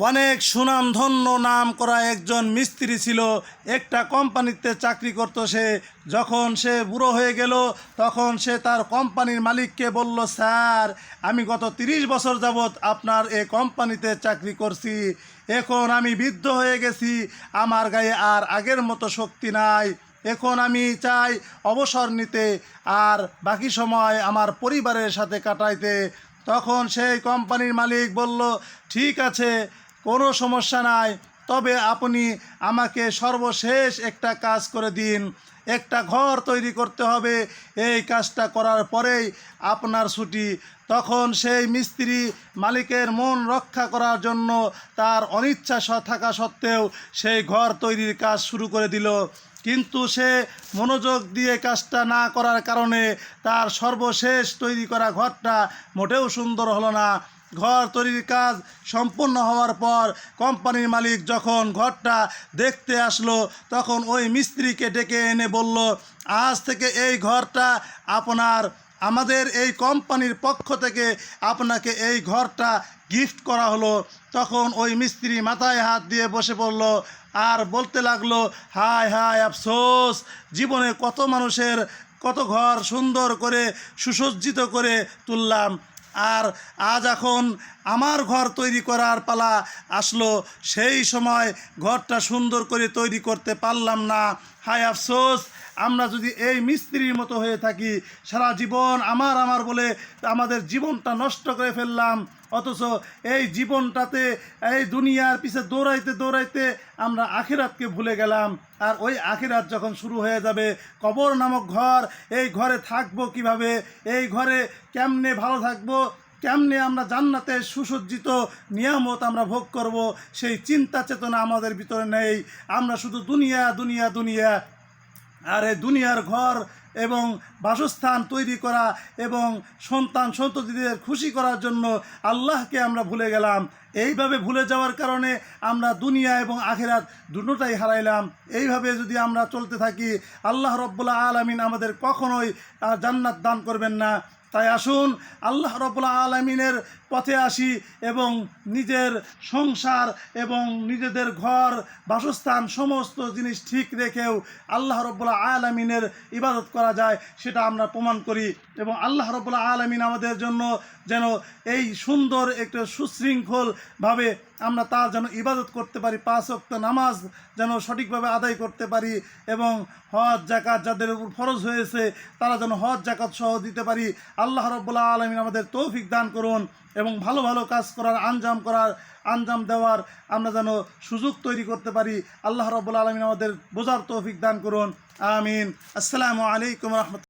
অনেক সুনামধন্য নাম করা একজন মিস্ত্রি ছিল। একটা কোম্পানিতে চাকরি করতো সে। যখন সে বুড়ো হয়ে গেল তখন সে তার কোম্পানির মালিককে বলল, স্যার, আমি গত 30 বছর যাবৎ আপনার এই কোম্পানিতে চাকরি করছি। এখন আমি বৃদ্ধ হয়ে গেছি, আমার গায়ে আর আগের মতো শক্তি নাই। এখন আমি চাই অবসর নিতে আর বাকি সময় আমার পরিবারের সাথে কাটাইতে। তখন সেই কোম্পানির মালিক বলল, ঠিক আছে, কোনো সমস্যা নাই, তবে আপনি আমাকে সর্বশেষ একটা কাজ করে দিন। একটা ঘর তৈরি করতে হবে, এই কাজটা করার পরেই আপনার ছুটি। তখন সেই মিস্ত্রি মালিকের মন রক্ষা করার জন্য তার অনিচ্ছা থাকা সত্ত্বেও সেই ঘর তৈরির কাজ শুরু করে দিল। কিন্তু সে মনোযোগ দিয়ে কাজটা না করার কারণে তার সর্বশেষ তৈরি করা ঘরটা মোটেও সুন্দর হলো না। ঘর তৈরির কাজ সম্পূর্ণ হওয়ার পর কোম্পানির মালিক যখন ঘরটা দেখতে আসলো তখন ওই মিস্ত্রিকে ডেকে এনে বলল, আজ থেকে এই ঘরটা আপনার। আমাদের এই কোম্পানির পক্ষ থেকে আপনাকে এই ঘরটা গিফট করা হলো। তখন ওই মিস্ত্রি মাথায় হাত দিয়ে বসে পড়ল আর বলতে লাগলো, হায় হায় আফসোস, জীবনে কত মানুষের কত ঘর সুন্দর করে সুসজ্জিত করে তুললাম, আর আজ এখন আমার ঘর তৈরি করার পালা আসলো, সেই সময় ঘরটা সুন্দর করে তৈরি করতে পারলাম না। হায় আফসোস, আমরা যদি এই মিস্ত্রির মতো হয়ে থাকি, সারা জীবন আমার বলে আমাদের জীবনটা নষ্ট করে ফেললাম, অথচ এই জীবনটাতে এই দুনিয়ার পিছে দৌড়াইতে দৌড়াইতে আমরা আখিরাতকে ভুলে গেলাম। আর ওই আখিরাত যখন শুরু হয়ে যাবে, কবর নামক ঘর, এই ঘরে থাকবো কিভাবে, এই ঘরে কেমনে ভালো থাকবো, কেমনে আমরা জান্নাতে সুসজ্জিত নিয়ামত আমরা ভোগ করব, সেই চিন্তা চেতনা আমাদের ভিতরে নেই। আমরা শুধু দুনিয়া দুনিয়া দুনিয়া, আর এই দুনিয়ার ঘর এবং বাসস্থান তৈরি করা এবং সন্তান সন্ততিদের খুশি করার জন্য আল্লাহকে আমরা ভুলে গেলাম। এইভাবে ভুলে যাওয়ার কারণে আমরা দুনিয়া এবং আখিরাত দুটোটাই হারাইলাম। এইভাবে যদি আমরা চলতে থাকি, আল্লাহ রব্বুল আলামিন আমাদের কখনোই জান্নাত দান করবেন না। তাই আসুন আল্লাহ রব্বুল আলামিনের পথে আসি এবং নিজের সংসার এবং নিজেদের ঘর বাসস্থান সমস্ত জিনিস ঠিক রেখেও আল্লাহ রব্বুল আলামিনের ইবাদত করা যায় সেটা আমরা প্রমাণ করি, এবং আল্লাহ রব্বুল আলামিন আমাদের জন্য যেন এই সুন্দর একটা সুশৃঙ্খলভাবে আমরা তার যেন ইবাদত করতে পারি, 5 ওয়াক্ত নামাজ যেন সঠিকভাবে আদায় করতে পারি, এবং হজ জাকাত যাদের উপর ফরজ হয়েছে তারা যেন হজ জাকাত সহ দিতে পারি। আল্লাহ রব্বুল আলামিন আমাদের তৌফিক দান করুন এবং ভালো ভালো কাজ করার আঞ্জাম দেওয়ার আমরা যেন সুযোগ তৈরি করতে পারি। আল্লাহ রব্বুল আলামিন আমাদের বোঝার তৌফিক দান করুন। আমিন। আসসালামু আলাইকুম রহমতুল্লাহ।